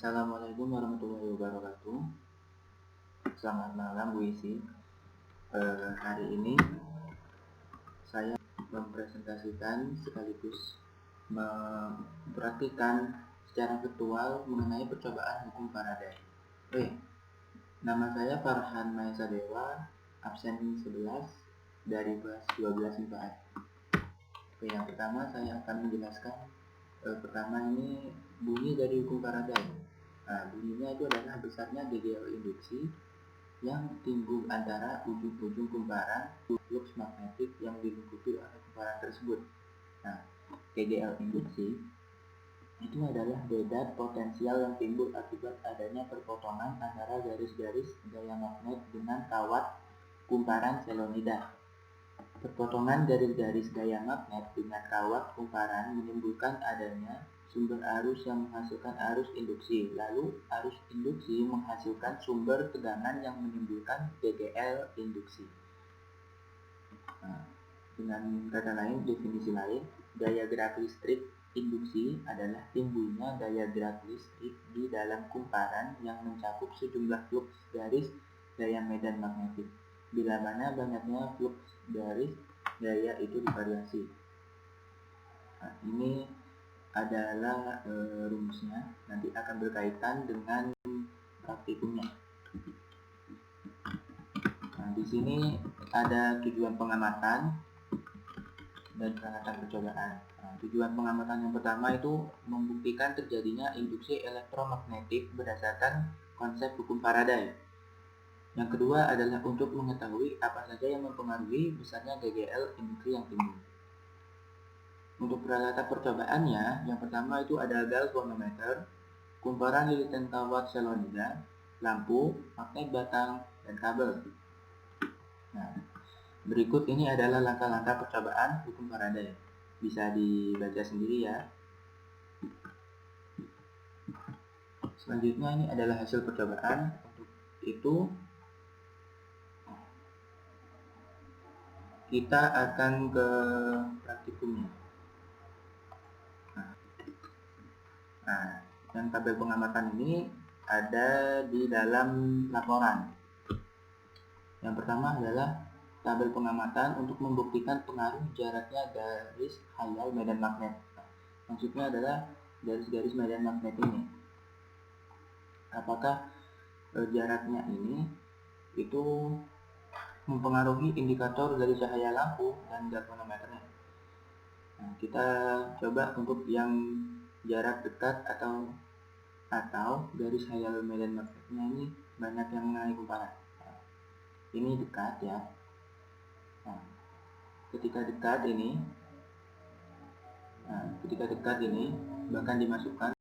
Assalamualaikum warahmatullahi wabarakatuh. Selamat malam Bu Isi. Hari ini saya mempresentasikan sekaligus mempraktikkan secara virtual mengenai percobaan hukum Faraday. Nama saya Farhan Maesa Dewa, absen 11 dari kelas 12 IPA. Yang pertama saya akan menjelaskan pertama ini bunyi dari hukum Faraday. Bunyinya itu adalah besarnya GGL induksi yang timbul antara ujung-ujung kumparan flux magnetik yang dilingkupi oleh kumparan tersebut. GGL induksi itu adalah beda potensial yang timbul akibat adanya perpotongan antara garis-garis gaya magnet dengan kawat kumparan selonida. Perpotongan garis-garis gaya magnet dengan kawat kumparan menimbulkan adanya sumber arus yang menghasilkan arus induksi. Lalu arus induksi menghasilkan sumber tegangan yang menimbulkan GGL induksi. Dengan kata lain, definisi lain, daya gerak listrik induksi adalah timbulnya daya gerak listrik di dalam kumparan yang mencakup sejumlah flux garis gaya medan magnetik, bila mana banyaknya flux garis gaya itu divariasi. Ini adalah rumusnya, nanti akan berkaitan dengan praktikumnya. Di sini ada tujuan pengamatan dan peralatan percobaan. Tujuan pengamatan yang pertama itu membuktikan terjadinya induksi elektromagnetik berdasarkan konsep hukum Faraday. Yang kedua adalah untuk mengetahui apa saja yang mempengaruhi besarnya GGL induksi yang timbul. Untuk peralatan percobaannya, yang pertama itu ada galvanometer, kumparan liliten kawat selonida, lampu, magnet batang, dan kabel. Berikut ini adalah langkah-langkah percobaan hukum Faraday. Bisa dibaca sendiri ya. Selanjutnya ini adalah hasil percobaan. Untuk itu kita akan ke praktikumnya. Yang tabel pengamatan ini ada di dalam laporan. Yang pertama adalah tabel pengamatan untuk membuktikan pengaruh jaraknya garis khayal medan magnet. Maksudnya adalah garis-garis medan magnet ini. Apakah jaraknya ini itu mempengaruhi indikator dari cahaya lampu dan galvanometernya. Kita coba untuk yang jarak dekat atau garis khayal medan magnetnya ini banyak yang mengenai kumparan. Ini dekat ya. Ketika dekat ini bahkan dimasukkan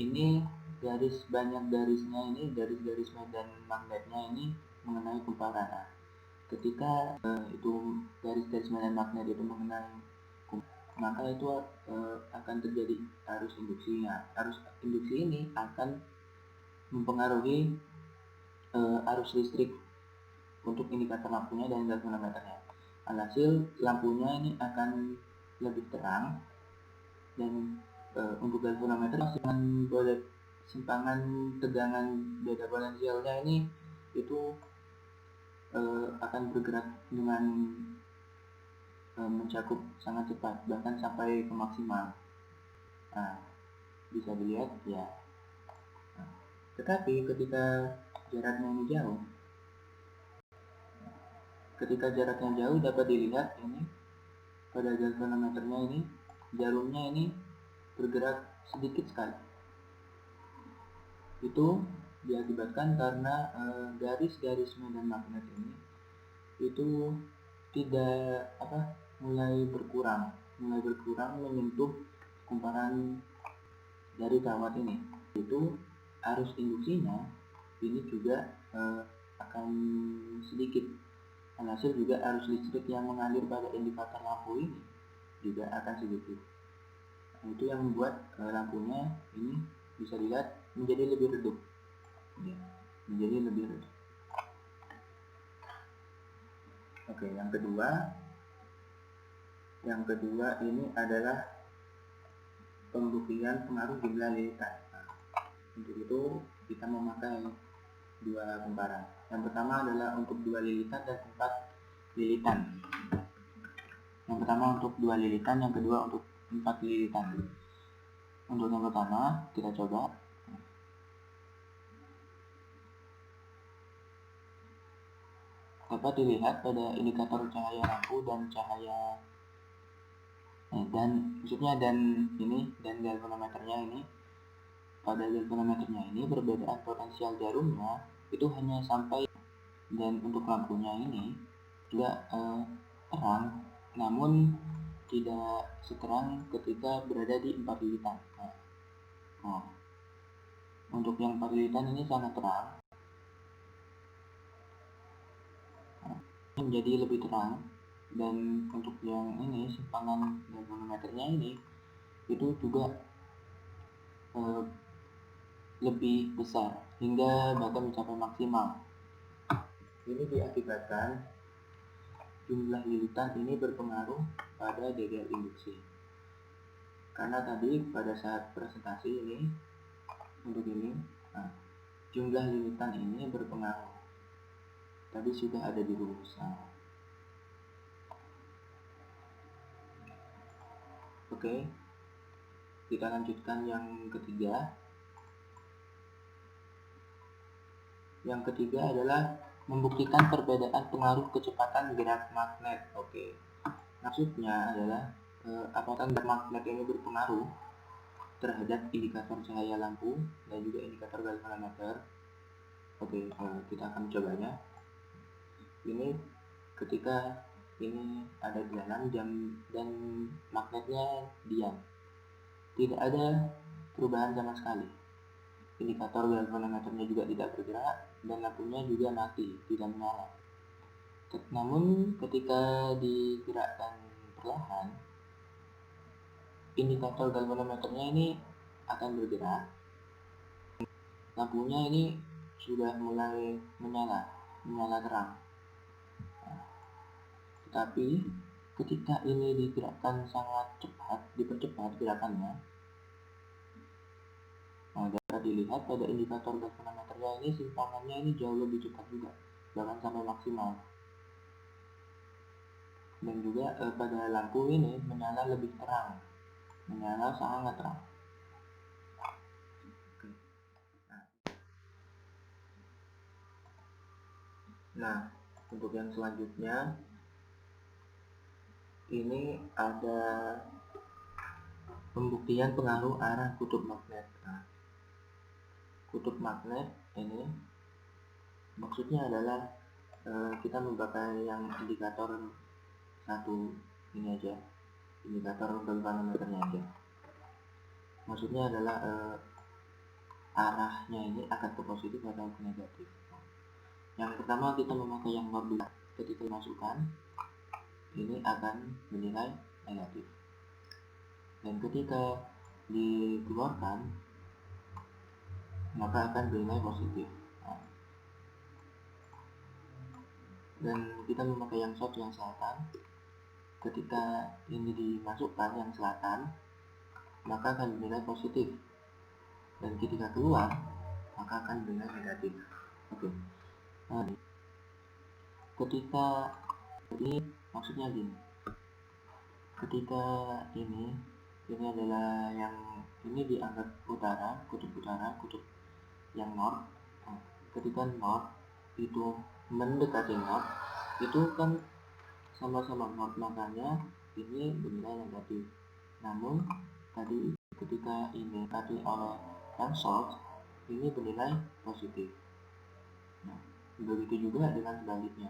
ini banyak garisnya ini, garis-garis medan magnetnya ini mengenai kumparan. Ketika itu garis-garis medan magnet itu mengenai kumparan, maka itu akan terjadi arus induksinya. Arus induksi ini akan mempengaruhi arus listrik untuk indikator lampunya dan galvanometernya. Alhasil lampunya ini akan lebih terang, dan untuk galvanometer dengan simpangan tegangan beda potensialnya ini itu akan bergerak dengan mencakup sangat cepat, bahkan sampai ke maksimal. Bisa dilihat ya. Tetapi ketika jaraknya jauh dapat dilihat ini pada galvanometernya ini jarumnya ini bergerak sedikit sekali. Itu diakibatkan karena garis-garis medan magnet ini itu mulai berkurang menyentuh kumparan dari kawat ini. Itu arus induksinya ini juga akan sedikit. Hasil juga arus listrik yang mengalir pada indikator lampu ini juga akan sedikit. Itu yang membuat lampunya ini bisa dilihat menjadi lebih redup. Oke, yang kedua ini adalah pembuktian pengaruh jumlah lilitan. Untuk itu kita memakai dua kumparan. Yang pertama adalah untuk 2 lilitan dan 4 lilitan. Yang pertama untuk 2 lilitan, yang kedua untuk 4 lilitan. Untuk yang pertama kita coba. Dapat dilihat pada indikator cahaya lampu dan cahaya dan galvanometernya ini. Pada galvanometernya ini perbedaan potensial jarumnya itu hanya sampai, dan untuk lampunya ini juga terang, namun tidak seterang ketika berada di 4 lilitan. Untuk yang 4 lilitan ini sangat terang, menjadi lebih terang, dan untuk yang ini simpangan galvanometernya ini itu juga lebih besar hingga bahkan mencapai maksimal. Ini diakibatkan jumlah lilitan ini berpengaruh pada DDL induksi. Karena tadi pada saat presentasi ini untuk ini jumlah lilitan ini berpengaruh. Tadi sudah ada di rumus. Oke, kita lanjutkan yang ketiga. Yang ketiga adalah membuktikan perbedaan pengaruh kecepatan gerak magnet. Oke, maksudnya adalah apakah gerak magnet ini berpengaruh terhadap indikator cahaya lampu dan juga indikator galvanometer. Oke, kita akan cobanya. Ini ketika ini ada di dalam dan magnetnya diam, tidak ada perubahan sama sekali. Indikator galvanometernya juga tidak bergerak dan lampunya juga mati, tidak menyala. Namun ketika digerakkan perlahan, indikator galvanometernya ini akan bergerak. Lampunya ini sudah mulai menyala terang. Tapi ketika ini digerakkan sangat cepat, dipercepat gerakannya, dapat dilihat pada indikator galvanometernya ini simpangannya ini jauh lebih cepat juga, bahkan sampai maksimal. Dan juga pada lampu ini menyala lebih terang, menyala sangat terang. Nah, untuk yang selanjutnya ini ada pembuktian pengaruh arah kutub magnet. Kutub magnet ini maksudnya adalah kita memakai yang indikator satu ini aja, indikator galvanometernya aja. Maksudnya adalah arahnya ini akan ke positif atau ke negatif. Yang pertama kita memakai yang nord dulu. Ketika dimasukkan ini akan bernilai negatif, dan ketika dikeluarkan maka akan bernilai positif. Dan kita memakai yang south, yang selatan. Ketika ini dimasukkan yang selatan maka akan bernilai positif, dan ketika keluar maka akan bernilai negatif. Oke. Ketika jadi maksudnya gini, ketika ini adalah yang ini dianggap utara, kutub yang north. Ketika north itu mendekati north, itu kan sama-sama north, makanya ini bernilai negatif. Namun tadi ketika ini tadi oleh yang south, ini bernilai positif. Nah, begitu juga dengan sebaliknya.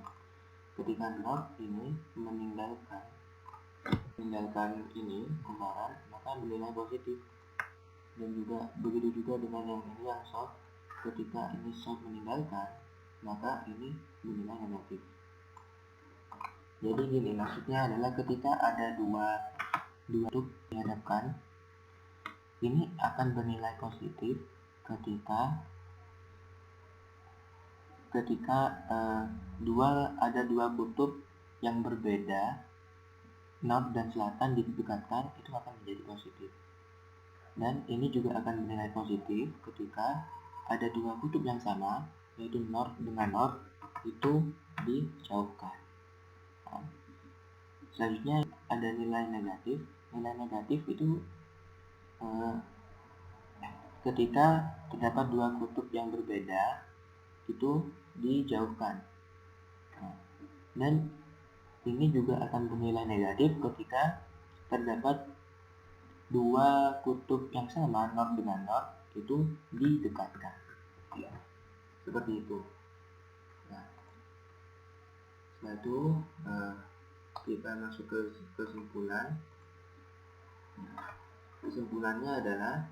Ketika north ini meninggalkan ini kumparan, maka bernilai positif. Dan juga begitu juga dengan yang ini, yang south. Ketika ini south meninggalkan, maka ini bernilai negatif. Jadi gini, maksudnya adalah ketika ada dua kutub dihadapkan, ini akan bernilai positif ketika ada dua kutub yang berbeda, north dan selatan didekatkan, itu akan menjadi positif. Dan ini juga akan bernilai positif ketika ada dua kutub yang sama, yaitu north dengan north, itu dijauhkan. Nah, selanjutnya ada nilai negatif. Nilai negatif itu ketika terdapat dua kutub yang berbeda itu dijauhkan. Dan ini juga akan bernilai negatif ketika terdapat dua kutub yang sama, north dengan north, itu didekatkan. Ya, seperti itu. Nah, setelah itu kita masuk ke kesimpulan. Kesimpulannya adalah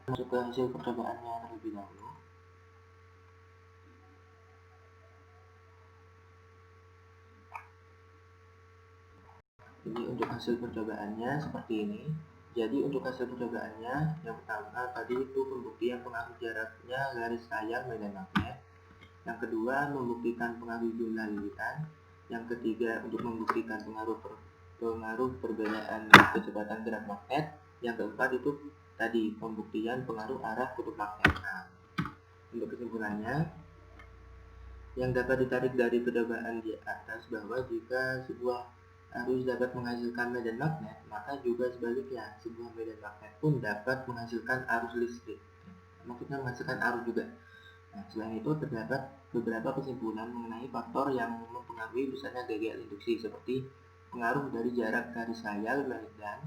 masuk ke hasil percobaannya terlebih dahulu. Jadi untuk hasil percobaannya seperti ini. Jadi untuk hasil percobaannya, yang pertama tadi itu pembuktian pengaruh jaraknya garis sayang medan magnet. Yang kedua membuktikan pengaruh jumlah lilitan. Yang ketiga untuk membuktikan pengaruh perbedaan kecepatan gerak magnet. Yang keempat itu tadi pembuktian pengaruh arah kutub magnet. Nah, untuk kesimpulannya, yang dapat ditarik dari percobaan di atas bahwa jika sebuah arus dapat menghasilkan medan magnet, maka juga sebaliknya sebuah medan magnet pun dapat menghasilkan arus listrik. Maksudnya menghasilkan arus juga. Nah, selain itu terdapat beberapa kesimpulan mengenai faktor yang mempengaruhi besarnya gaya induksi, seperti pengaruh dari jarak garis sayal medan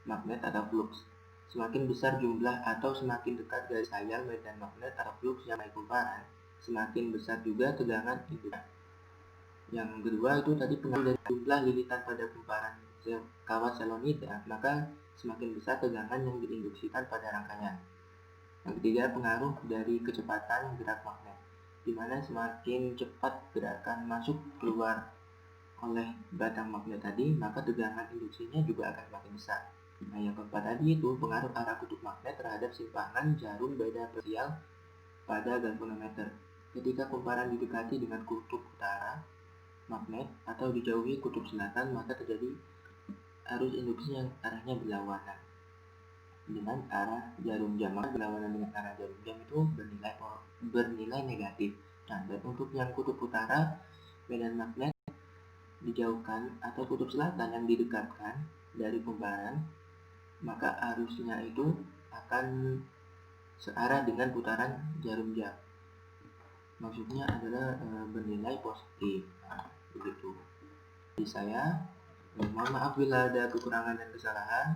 magnet atau flux. Semakin besar jumlah atau semakin dekat garis sayal medan magnet atau flux yang naik kumparan, semakin besar juga tegangan induksi. Yang kedua itu tadi pengaruh dari jumlah lilitan pada kumparan kawat selonida, maka semakin besar tegangan yang diinduksikan pada rangkaian. Yang ketiga pengaruh dari kecepatan gerak magnet, di mana semakin cepat gerakan masuk keluar oleh batang magnet tadi, maka tegangan induksinya juga akan semakin besar. Nah, yang keempat tadi itu pengaruh arah kutub magnet terhadap simpangan jarum beda parsial pada galvanometer. Ketika kumparan didekati dengan kutub utara magnet atau dijauhi kutub selatan, maka terjadi arus induksi yang arahnya berlawanan dengan arah jarum jam. Maka berlawanan dengan arah jarum jam itu bernilai negatif. Nah, dan untuk yang kutub utara medan magnet dijauhkan atau kutub selatan yang didekatkan dari kumparan, maka arusnya itu akan searah dengan putaran jarum jam. Maksudnya adalah bernilai positif. Nah, begitu. Jadi saya mohon maaf bila ada kekurangan dan kesalahan.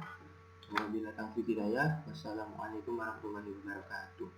Wabillahi taufiq hidayah. Wassalamualaikum warahmatullahi wabarakatuh.